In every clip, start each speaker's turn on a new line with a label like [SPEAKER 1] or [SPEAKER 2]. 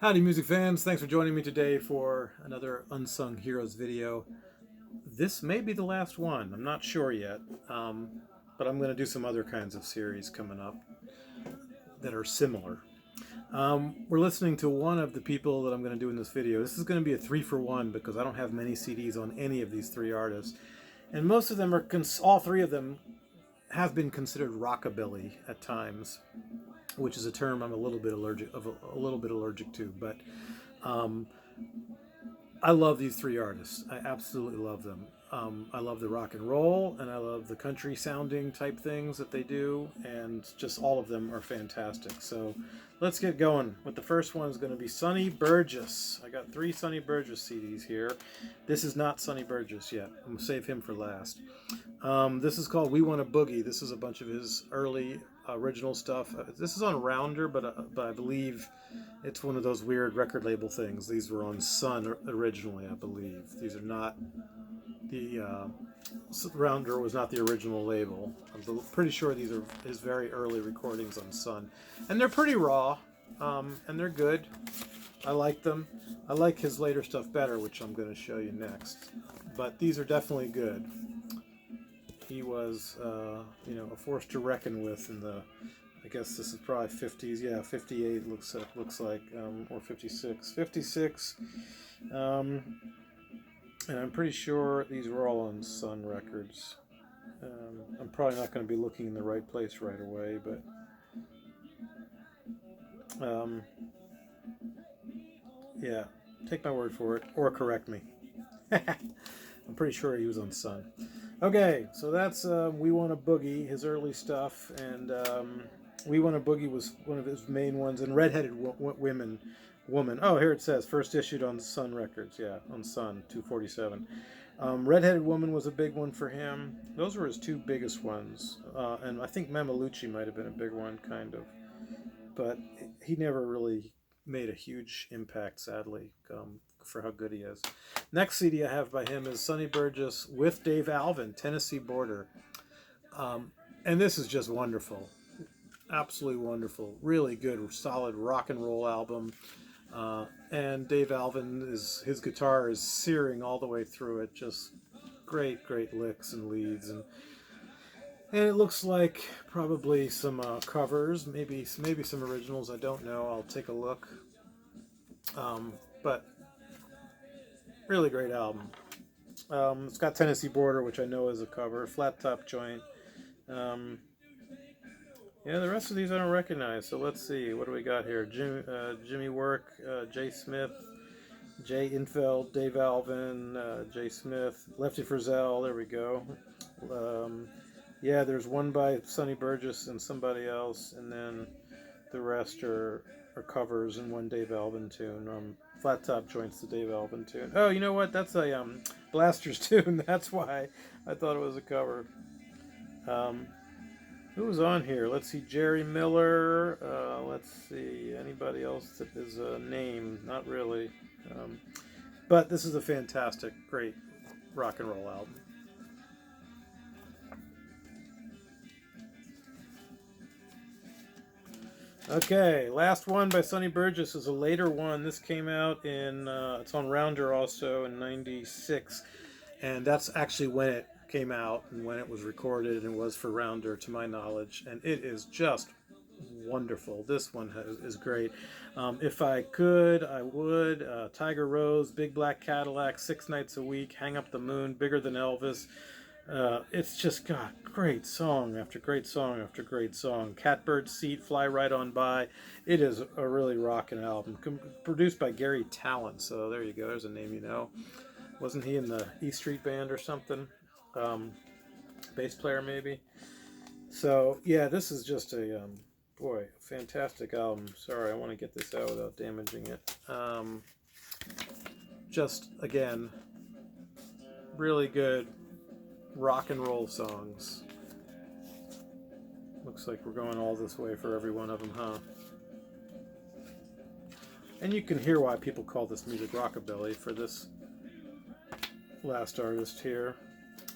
[SPEAKER 1] Howdy music fans, thanks for joining me today for another Unsung Heroes video. This may be the last one, I'm not sure yet, but I'm going to do some other kinds of series coming up that are similar. We're listening to one of the people that I'm going to do in this video. This is going to be a 3-for-1 because I don't have many CDs on any of these three artists. And most of them are, all three of them have been considered rockabilly at times, which is a term I'm a little bit allergic to, but I love these three artists. I absolutely love them. I love the rock and roll, and I love the country sounding type things that they do, and just all of them are fantastic. So let's get going. With the first one is going to be Sonny Burgess. I got 3 Sonny Burgess CDs here. This is not Sonny Burgess yet. I'm going to save him for last. This is called We Want a Boogie. This is a bunch of his early original stuff. This is on Rounder, but I believe it's one of those weird record label things. These were on Sun originally, I believe. These are not the Rounder was not the original label. I'm pretty sure these are his very early recordings on Sun, and they're pretty raw, and they're good. I like them. I like his later stuff better, which I'm going to show you next. But these are definitely good. He was, a force to reckon with in the, I guess this is probably 50s, yeah, 58 looks like, or 56, 56, and I'm pretty sure these were all on Sun Records. I'm probably not going to be looking in the right place right away, but, yeah, take my word for it, or correct me. I'm pretty sure he was on Sun. Okay, so that's We Want a Boogie, his early stuff, and We Want a Boogie was one of his main ones, and Redheaded Woman. Oh, here it says, first issued on Sun Records, yeah, on Sun, 247. Redheaded Woman was a big one for him. Those were his 2 biggest ones, and I think Mamelucci might have been a big one, kind of, but he never really made a huge impact, sadly, for how good he is. Next CD I have by him is Sonny Burgess with Dave Alvin, Tennessee Border. And this is just wonderful. Absolutely wonderful. Really good, solid rock and roll album. And Dave Alvin, his guitar is searing all the way through it. Just great licks and leads. And it looks like probably some covers, maybe some originals. I don't know. I'll take a look. But really great album. It's got Tennessee Border, which I know is a cover. Flat Top Joint. Yeah, the rest of these I don't recognize. So let's see. What do we got here? Jimmy Work, Jay Smith, Jay Infeld, Dave Alvin, Jay Smith, Lefty Frizzell. There we go. Yeah, there's one by Sonny Burgess and somebody else, and then the rest are covers and one Dave Alvin tune. Flat Top Joint's the Dave Alvin tune. Oh, you know what? That's a Blasters tune. That's why I thought it was a cover. Who was on here? Let's see. Jerry Miller. Let's see. Anybody else that is a name? Not really. But this is a fantastic, great rock and roll album. Okay, last one by Sonny Burgess is a later one. This came out in, it's on Rounder also in 96. And that's actually when it came out and when it was recorded, and it was for Rounder to my knowledge. And it is just wonderful. This one is great. If I could, I would. Tiger Rose, Big Black Cadillac, 6 Nights a Week, Hang Up the Moon, Bigger Than Elvis. It's just got great song after great song after great song. Catbird Seat, Fly Right On By. It is a really rockin' album. Produced by Gary Talent, so there you go. There's a name you know. Wasn't he in the E Street Band or something? Bass player maybe. So yeah, this is just a boy, fantastic album. Sorry, I want to get this out without damaging it. Just again, really good rock and roll songs. Looks like we're going all this way for every one of them, huh? And you can hear why people call this music rockabilly for this last artist here.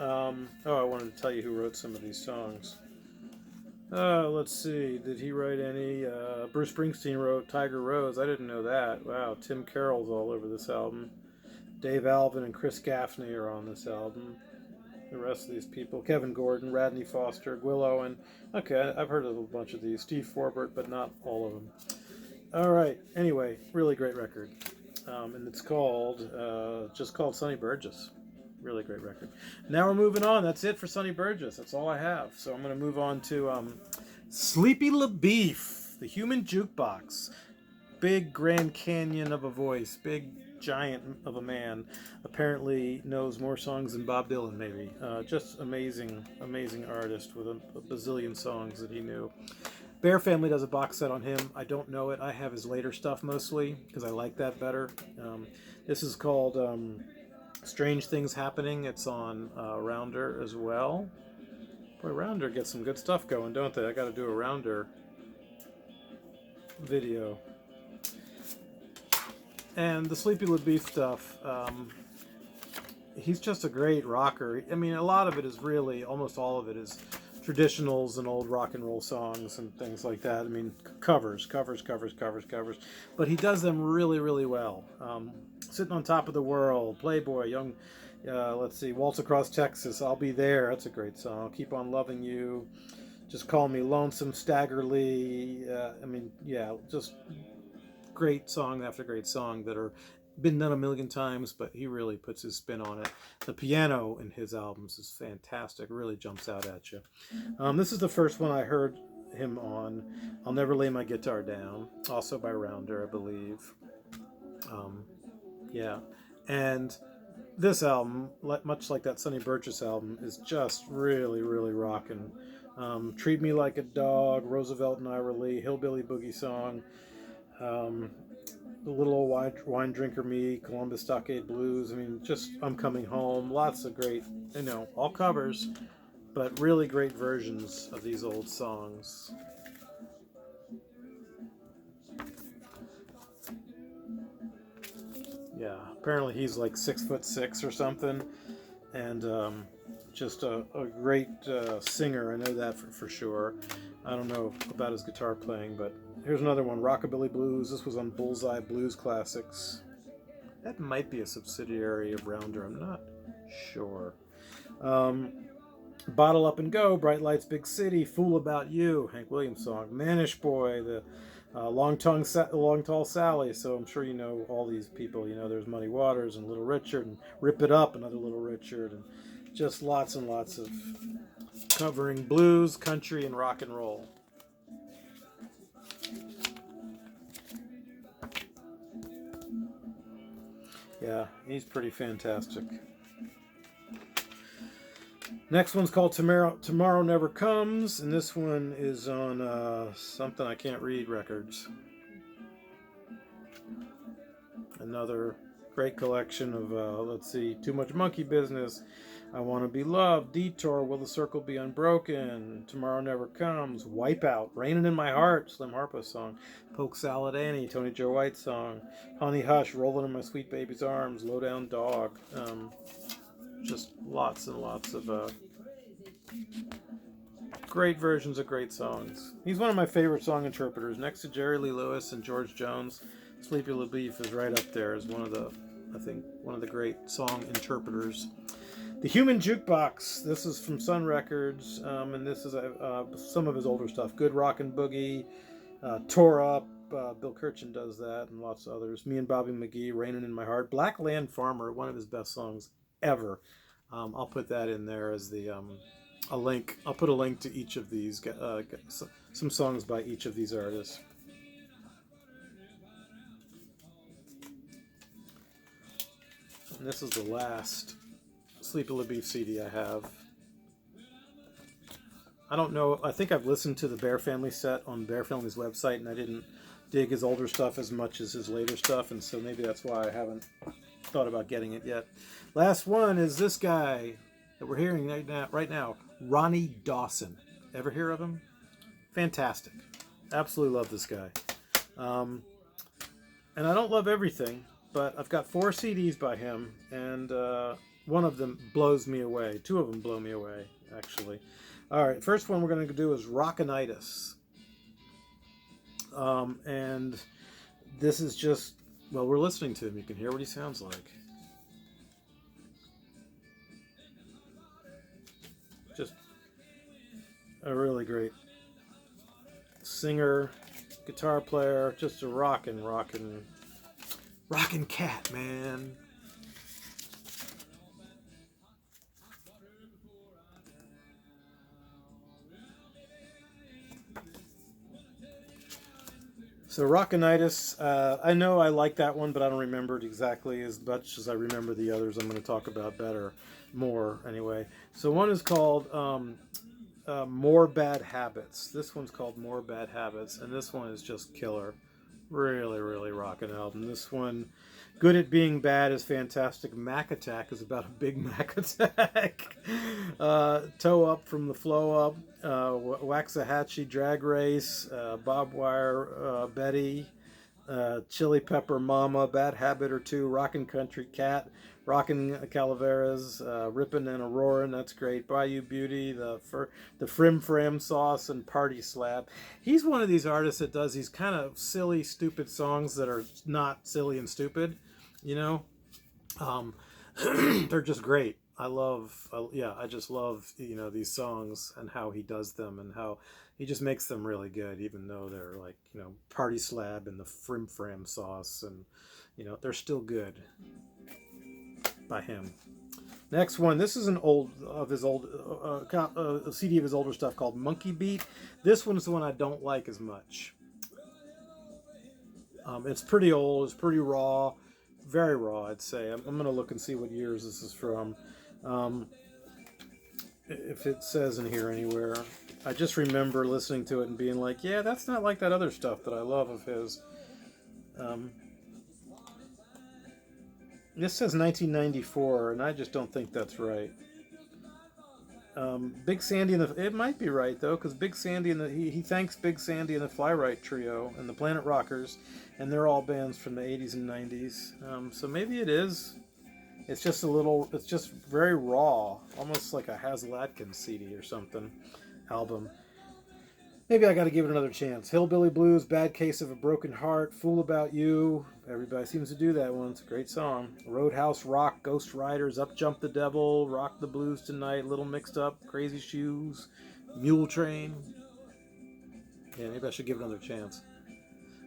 [SPEAKER 1] I wanted to tell you who wrote some of these songs. Let's see. Did he write any? Bruce Springsteen wrote Tiger Rose. I didn't know that. Wow. Tim Carroll's all over this album. Dave Alvin and Chris Gaffney are on this album. The rest of these people: Kevin Gordon, Radney Foster, Will Owen. Okay, I've heard of a bunch of these. Steve Forbert, but not all of them. All right. Anyway, really great record, and it's called just called Sonny Burgess. Really great record. Now we're moving on. That's it for Sonny Burgess. That's all I have. So I'm going to move on to Sleepy LaBeef, the Human Jukebox. Big Grand Canyon of a voice. Big giant of a man. Apparently knows more songs than Bob Dylan, maybe. Just amazing, amazing artist with a bazillion songs that he knew. Bear Family does a box set on him. I don't know it. I have his later stuff mostly because I like that better. This is called Strange Things Happening. It's on Rounder as well. Boy, Rounder gets some good stuff going, don't they? I got to do a Rounder video. And the Sleepy LaBeef stuff, he's just a great rocker. I mean, a lot of it is really, almost all of it is traditionals and old rock and roll songs and things like that. I mean, covers. But he does them really, really well. Sitting on Top of the World, Playboy, Young, let's see, Waltz Across Texas, I'll Be There, that's a great song. Keep on Loving You, Just Call Me Lonesome, Staggerly. I mean, yeah, just great song after great song that are been done a million times, but he really puts his spin on it. The piano in his albums is fantastic, really jumps out at you. This is the first one I heard him on. I'll Never Lay My Guitar Down, also by Rounder, I believe. Yeah, and this album, much like that Sonny Burgess album, is just really, really rocking. Treat Me Like a Dog, Roosevelt and Ira Lee, Hillbilly Boogie Song, The Little Old Wine Drinker Me, Columbus Stockade Blues. I mean, just I'm Coming Home. Lots of great, all covers, but really great versions of these old songs. Yeah, apparently he's like 6'6" or something, and just a great singer. I know that for sure. I don't know about his guitar playing, but here's another one, Rockabilly Blues. This was on Bullseye Blues Classics. That might be a subsidiary of Rounder. I'm not sure. Bottle Up and Go, Bright Lights, Big City, Fool About You, Hank Williams song. Manish Boy, the Long Tall Sally. So I'm sure you know all these people. There's Muddy Waters and Little Richard and Rip It Up, another Little Richard, and just lots and lots of covering blues, country, and rock and roll. Yeah, he's pretty fantastic. Next one's called Tomorrow Never Comes, and this one is on something I can't read records. Another great collection of, let's see, Too Much Monkey Business, I Want to Be Loved, Detour, Will the Circle Be Unbroken, Tomorrow Never Comes, Wipeout, Raining in My Heart, Slim Harpo song, Polk Salad Annie, Tony Joe White song, Honey Hush, Rolling in My Sweet Baby's Arms, Low Down Dog. Just lots and lots of great versions of great songs. He's one of my favorite song interpreters. Next to Jerry Lee Lewis and George Jones, Sleepy LaBeef is right up there as one of the great song interpreters. The Human Jukebox. This is from Sun Records, and this is some of his older stuff. Good Rockin' Boogie, Tore Up. Bill Kirchen does that, and lots of others. Me and Bobby McGee, Raining in My Heart. Blackland Farmer, one of his best songs ever. I'll put that in there as a link. I'll put a link to each of these, some songs by each of these artists. And this is the last Sleepy LaBeef CD I have. I don't know. I think I've listened to the Bear Family set on Bear Family's website, and I didn't dig his older stuff as much as his later stuff, and so maybe that's why I haven't thought about getting it yet. Last one is this guy that we're hearing right now, Ronnie Dawson. Ever hear of him? Fantastic. Absolutely love this guy. And I don't love everything, but I've got 4 CDs by him, and one of them blows me away. 2 of them blow me away, actually. All right, first one we're going to do is Rockinitis. And this is just, well, we're listening to him. You can hear what he sounds like. Just a really great singer, guitar player, just a rockin' cat, man. So Rockinitis, I know I like that one, but I don't remember it exactly as much as I remember the others I'm going to talk about more anyway. So one is called More Bad Habits. This one's called More Bad Habits, and this one is just killer. Really, really rocking album. This one, Good at Being Bad is fantastic. Mac Attack is about a big Mac Attack. Toe Up from the Flow Up. Waxahachie Drag Race. Bob Wire Betty. Chili Pepper Mama. Bad Habit or Two. Rockin' Country Cat. Rockin' Calaveras, Rippin' and Aurorin, that's great. Bayou Beauty, the Frim Fram Sauce, and Party Slap. He's one of these artists that does these kind of silly, stupid songs that are not silly and stupid, you know? They're just great. I just love, these songs and how he does them and how he just makes them really good, even though they're like, Party Slab and the Frim Fram Sauce, and, they're still good by him. Next one, this is an a CD of his older stuff called Monkey Beat. This one is the one I don't like as much. It's pretty old, it's pretty raw, very raw, I'd say. I'm going to look and see what years this is from. If it says in here anywhere. I just remember listening to it and being like, yeah, that's not like that other stuff that I love of his. This says 1994, and I just don't think that's right. Big Sandy and it might be right though, because Big Sandy and he thanks Big Sandy and the Flywright Trio and the Planet Rockers, and they're all bands from the 80s and 90s. So maybe it is. It's just it's just very raw, almost like a Hazel Atkins CD or something album. Maybe I got to give it another chance. Hillbilly Blues, Bad Case of a Broken Heart, Fool About You. Everybody seems to do that one. It's a great song. Roadhouse Rock, Ghost Riders, Up Jump the Devil, Rock the Blues Tonight, Little Mixed Up, Crazy Shoes, Mule Train. Yeah, maybe I should give it another chance.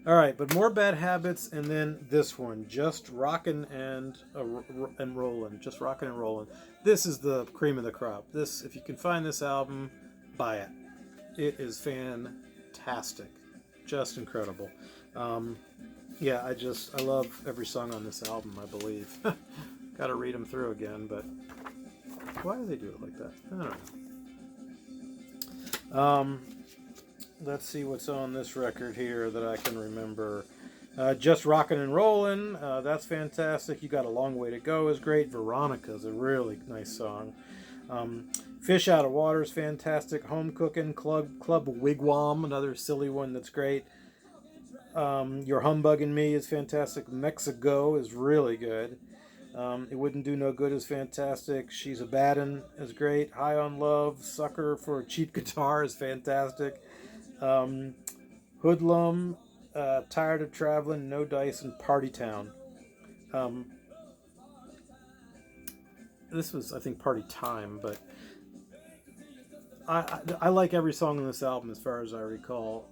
[SPEAKER 1] All right, but More Bad Habits, and then this one, Just Rockin' and Rollin'. Just Rockin' and Rollin'. This is the cream of the crop. This, if you can find this album, buy it. It is fantastic, just incredible. Yeah, I love every song on this album, I believe. Got to read them through again, but why do they do it like that? I don't know. Let's see what's on this record here that I can remember. Just Rockin' and Rollin', that's fantastic. You Got a Long Way to Go is great. Veronica is a really nice song. Fish Out of Water is fantastic. Home Cooking, Club Wigwam, another silly one that's great. You're Humbugging Me is fantastic. Mexico is really good. It Wouldn't Do No Good is fantastic. She's a Baddin' is great. High on Love, Sucker for a Cheap Guitar is fantastic. Hoodlum, Tired of Traveling, No Dice, and Party Town. This was, I think, Party Time, but I like every song on this album as far as I recall.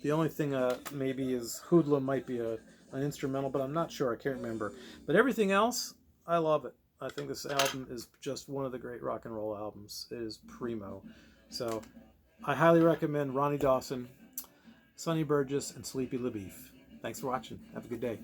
[SPEAKER 1] The only thing maybe is Hoodlum might be an instrumental, but I'm not sure. I can't remember. But everything else, I love it. I think this album is just one of the great rock and roll albums. It is primo. So I highly recommend Ronnie Dawson, Sonny Burgess, and Sleepy LaBeef. Thanks for watching. Have a good day.